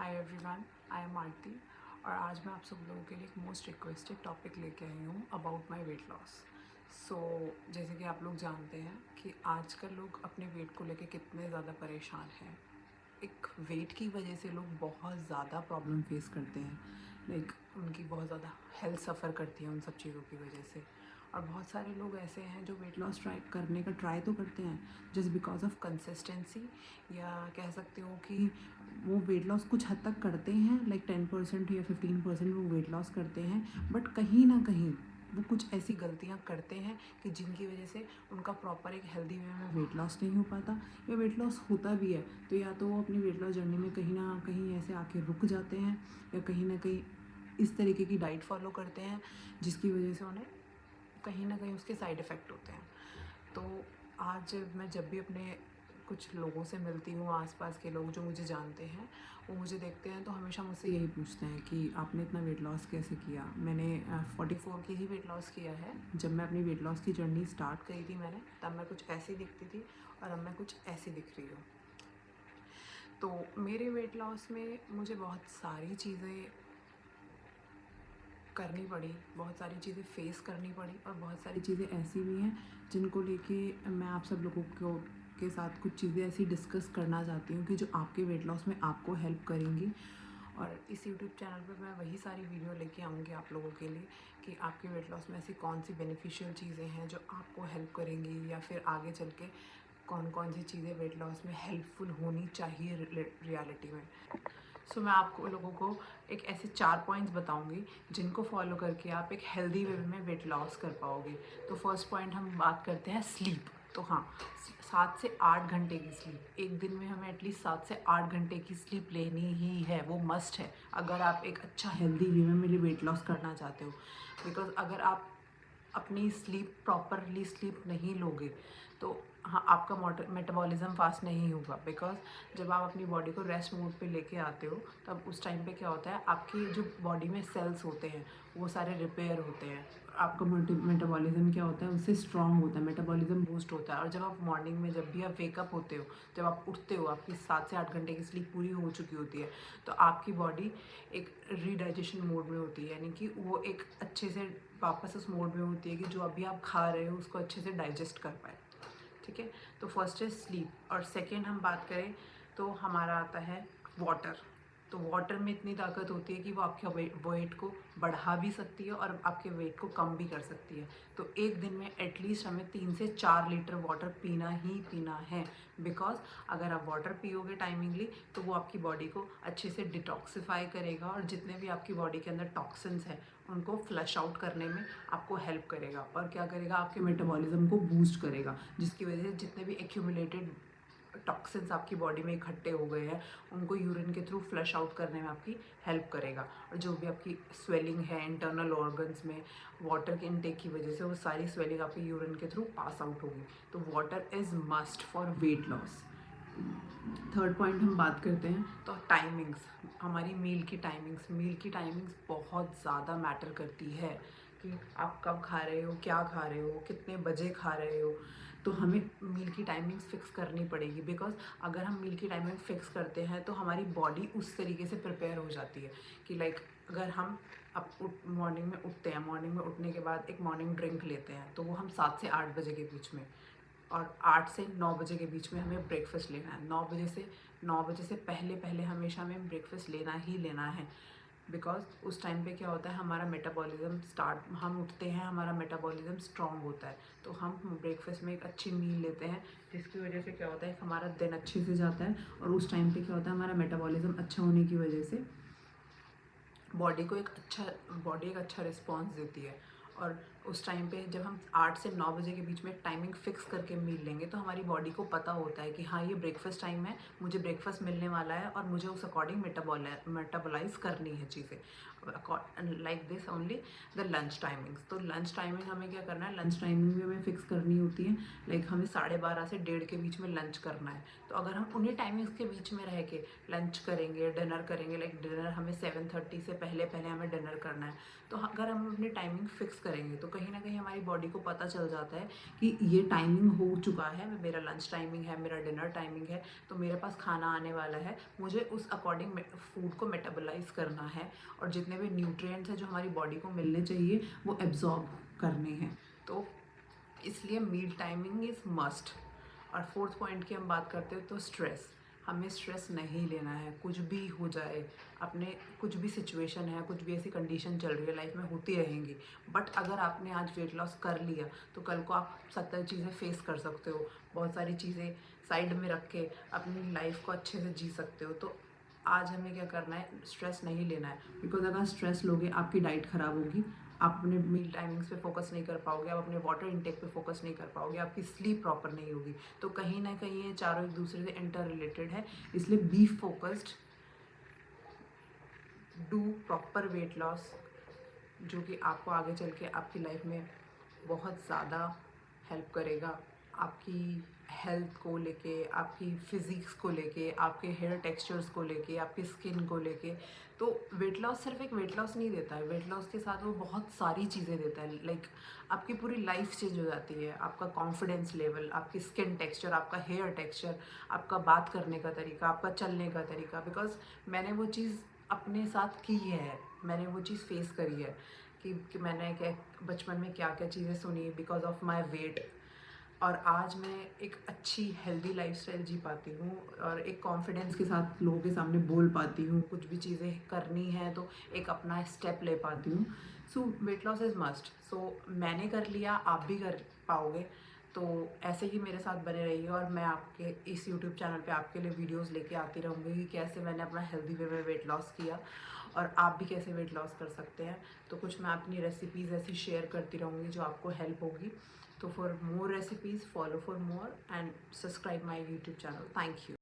Hi everyone, I am आरती और आज मैं आप सब लोगों के लिए एक मोस्ट रिक्वेस्टेड टॉपिक लेके आई हूँ अबाउट माय वेट लॉस। सो जैसे कि आप लोग जानते हैं कि आजकल लोग अपने वेट को लेके कितने ज़्यादा परेशान हैं। एक वेट की वजह से लोग बहुत ज़्यादा प्रॉब्लम फेस करते हैं। लाइक उनकी बहुत ज़्यादा हेल्थ सफ़र करती है उन सब चीज़ों की वजह से। और बहुत सारे लोग ऐसे हैं जो वेट लॉस ट्राई करने का ट्राई तो करते हैं जस्ट बिकॉज ऑफ कंसिस्टेंसी, या कह सकते हो कि वो वेट लॉस कुछ हद तक करते हैं, लाइक 10% या 15% वो वेट लॉस करते हैं, बट कहीं ना कहीं वो कुछ ऐसी गलतियाँ करते हैं कि जिनकी वजह से उनका प्रॉपर एक हेल्दी वे में वेट लॉस नहीं हो पाता, या वेट लॉस होता भी है तो या तो वो अपनी वेट लॉस जर्नी में कहीं ना कहीं ऐसे आके रुक जाते हैं, या कहीं ना कहीं इस तरीके की डाइट फॉलो करते हैं जिसकी वजह से उन्हें कहीं ना कहीं उसके साइड इफ़ेक्ट होते हैं। तो आज मैं जब भी अपने कुछ लोगों से मिलती हूँ, आसपास के लोग जो मुझे जानते हैं, वो मुझे देखते हैं तो हमेशा मुझसे यही पूछते हैं कि आपने इतना वेट लॉस कैसे किया। मैंने 44 की ही वेट लॉस किया है। जब मैं अपनी वेट लॉस की जर्नी स्टार्ट करी थी मैंने, तब मैं कुछ ऐसी दिखती थी और अब मैं कुछ ऐसी दिख रही हूँ। तो मेरे वेट लॉस में मुझे बहुत सारी चीज़ें करनी पड़ी, बहुत सारी चीज़ें फेस करनी पड़ी, और बहुत सारी चीज़ें ऐसी भी हैं जिनको लेके मैं आप सब लोगों को के साथ कुछ चीज़ें ऐसी डिस्कस करना चाहती हूँ कि जो आपके वेट लॉस में आपको हेल्प करेंगी। और इस यूट्यूब चैनल पे मैं वही सारी वीडियो लेके आऊँगी आप लोगों के लिए कि आपके वेट लॉस में ऐसी कौन सी बेनिफिशियल चीज़ें हैं जो आपको हेल्प करेंगी, या फिर आगे चल के कौन कौन सी चीज़ें वेट लॉस में हेल्पफुल होनी चाहिए रियलिटी में। सो मैं आपको लोगों को एक ऐसे 4 पॉइंट्स बताऊंगी जिनको फॉलो करके आप एक हेल्दी वे में वेट लॉस कर पाओगे। तो फर्स्ट पॉइंट हम बात करते हैं स्लीप। तो हाँ, 7 से 8 घंटे की स्लीप, एक दिन में हमें एटलीस्ट 7 से 8 घंटे की स्लीप लेनी ही है, वो मस्ट है अगर आप एक अच्छा हेल्दी वे में मेरे वेट लॉस करना चाहते हो। बिकॉज अगर आप अपनी स्लीप प्रॉपरली स्लीप नहीं लोगे तो हाँ, आपका मेटाबॉलिज्म फास्ट नहीं होगा। बिकॉज जब आप अपनी बॉडी को रेस्ट मोड पे लेके आते हो तब उस टाइम पे क्या होता है, आपकी जो बॉडी में सेल्स होते हैं वो सारे रिपेयर होते हैं। आपका मेटाबॉलिज्म क्या होता है, उससे स्ट्रांग होता है, मेटाबॉलिज्म बूस्ट होता है। और जब आप मॉर्निंग में जब भी आप वेकअप होते हो, जब आप उठते हो, आपकी 7 से 8 घंटे की स्लीप पूरी हो चुकी होती है, तो आपकी बॉडी एक रीडाइजेशन मोड में होती है, यानी कि वो एक अच्छे से वापस उस मोड में होती है कि जो अभी आप खा रहे हो उसको अच्छे से डाइजेस्ट कर पाए। ठीक है, तो फर्स्ट है स्लीप। और सेकेंड हम बात करें तो हमारा आता है वाटर। तो वाटर में इतनी ताकत होती है कि वो आपके वेट को बढ़ा भी सकती है और आपके वेट को कम भी कर सकती है। तो एक दिन में एटलीस्ट हमें 3 से 4 लीटर वाटर पीना ही पीना है। बिकॉज अगर आप वाटर पियोगे टाइमिंगली तो वो आपकी बॉडी को अच्छे से डिटॉक्सिफाई करेगा, और जितने भी आपकी बॉडी के अंदर टॉक्सिन्स हैं उनको फ्लश आउट करने में आपको हेल्प करेगा। और क्या करेगा, आपके मेटाबॉलिज्म को बूस्ट करेगा, जिसकी वजह से जितने भी एक्यूमुलेटेड टॉक्सिन्स आपकी बॉडी में इकट्ठे हो गए हैं उनको यूरिन के थ्रू फ्लश आउट करने में आपकी हेल्प करेगा। और जो भी आपकी स्वेलिंग है इंटरनल ऑर्गन्स में वाटर के इनटेक की वजह से, वो सारी स्वेलिंग आपकी यूरिन के थ्रू पास आउट होगी। तो water is must for weight loss. Third point हम बात करते हैं तो टाइमिंग्स। हमारी मील की टाइमिंग्स बहुत ज़्यादा मैटर करती है कि आप कब खा रहे हो, क्या खा रहे हो, कितने बजे खा रहे हो। तो हमें मील की टाइमिंग्स फिक्स करनी पड़ेगी। बिकॉज अगर हम मील की टाइमिंग फिक्स करते हैं तो हमारी बॉडी उस तरीके से प्रिपेयर हो जाती है कि लाइक अगर हम अब मॉर्निंग में उठते हैं, मॉर्निंग में उठने के बाद एक मॉर्निंग ड्रिंक लेते हैं, तो वो हम 7 से 8 बजे के बीच में, और 8 से 9 बजे के बीच में हमें ब्रेकफास्ट लेना है। 9 बजे से पहले पहले हमेशा हमें ब्रेकफास्ट लेना ही लेना है। बिकॉज उस टाइम पे क्या होता है, हमारा मेटाबॉलिज्म स्टार्ट, हम उठते हैं, हमारा मेटाबॉलिज्म स्ट्रांग होता है, तो हम ब्रेकफास्ट में एक अच्छी मील लेते हैं, जिसकी वजह से क्या होता है, हमारा दिन अच्छे से जाता है। और उस टाइम पे क्या होता है, हमारा मेटाबॉलिज्म अच्छा होने की वजह से बॉडी एक अच्छा रिस्पॉन्स देती है। और उस टाइम पे जब हम 8 से 9 बजे के बीच में टाइमिंग फ़िक्स करके मील लेंगे तो हमारी बॉडी को पता होता है कि हाँ, ये ब्रेकफास्ट टाइम है, मुझे ब्रेकफास्ट मिलने वाला है और मुझे उस अकॉर्डिंग मेटाबोलाइज करनी है चीज़ें। Like this only the lunch timings. तो लंच टाइमिंग हमें क्या करना है, लंच टाइमिंग भी हमें फ़िक्स करनी होती है। लाइक हमें 12:30 से 1:30 के बीच में लंच करना है। तो अगर हम उन्हीं टाइमिंग्स के बीच में रह के लंच करेंगे, डिनर करेंगे, लाइक डिनर हमें 7:30 से पहले पहले हमें डिनर करना है, तो अगर हम अपनी टाइमिंग फ़िक्स करेंगे तो कहीं ना कहीं हमारी बॉडी को पता चल जाता है कि ये टाइमिंग हो चुका है, मेरा लंच टाइमिंग है, मेरा डिनर टाइमिंग है, तो मेरे पास खाना आने वाला है, मुझे उस अकॉर्डिंग फूड को मेटाबोलाइज करना है और जितने भी न्यूट्रिएंट्स हैं जो हमारी बॉडी को मिलने चाहिए वो एब्जॉर्ब करने हैं। तो इसलिए मील टाइमिंग इज़ मस्ट। और फोर्थ पॉइंट की हम बात करते हैं तो स्ट्रेस, हमें स्ट्रेस नहीं लेना है, कुछ भी हो जाए, अपने कुछ भी सिचुएशन है, कुछ भी ऐसी कंडीशन चल रही है लाइफ में, होती रहेंगी, बट अगर आपने आज वेट लॉस कर लिया तो कल को आप 70 चीज़ें फेस कर सकते हो, बहुत सारी चीज़ें साइड में रख के अपनी लाइफ को अच्छे से जी सकते हो। तो आज हमें क्या करना है, स्ट्रेस नहीं लेना है, बिकॉज अगर स्ट्रेस लोगे आपकी डाइट ख़राब होगी, आप अपने मील टाइमिंग्स पे फोकस नहीं कर पाओगे, आप अपने वाटर इनटेक पे फोकस नहीं कर पाओगे, आपकी स्लीप प्रॉपर नहीं होगी। तो कहीं ना कहीं ये चारों एक दूसरे से इंटर रिलेटेड है, इसलिए be focused, do proper weight loss, जो कि आपको आगे चल के आपकी लाइफ में बहुत ज़्यादा हेल्प करेगा, आपकी हेल्थ को लेके, आपकी फिज़िक्स को लेके, आपके हेयर टेक्सचर्स को लेके, आपकी स्किन को लेके। तो वेट लॉस सिर्फ एक वेट लॉस नहीं देता है, वेट लॉस के साथ वो बहुत सारी चीज़ें देता है। लाइक आपकी पूरी लाइफ चेंज हो जाती है, आपका कॉन्फिडेंस लेवल, आपकी स्किन टेक्सचर, आपका हेयर टेक्सचर, आपका बात करने का तरीका, आपका चलने का तरीका। बिकॉज मैंने वो चीज़ अपने साथ की है, मैंने वो चीज़ फेस करी है कि मैंने क्या बचपन में क्या क्या चीज़ें सुनी बिकॉज ऑफ माई वेट, और आज मैं एक अच्छी हेल्दी लाइफस्टाइल जी पाती हूँ और एक कॉन्फिडेंस के साथ लोगों के सामने बोल पाती हूँ, कुछ भी चीज़ें करनी है तो एक अपना स्टेप ले पाती हूँ। सो वेट लॉस इज़ मस्ट। सो मैंने कर लिया, आप भी कर पाओगे। तो ऐसे ही मेरे साथ बने रहिए और मैं आपके इस यूट्यूब चैनल पे आपके लिए वीडियोस लेके आती रहूँगी कि कैसे मैंने अपना हेल्दी वे में वेट लॉस किया और आप भी कैसे वेट लॉस कर सकते हैं। तो कुछ मैं अपनी रेसिपीज़ ऐसी शेयर करती रहूँगी जो आपको हेल्प होगी। तो for more recipes, follow for more and subscribe my YouTube channel. Thank you.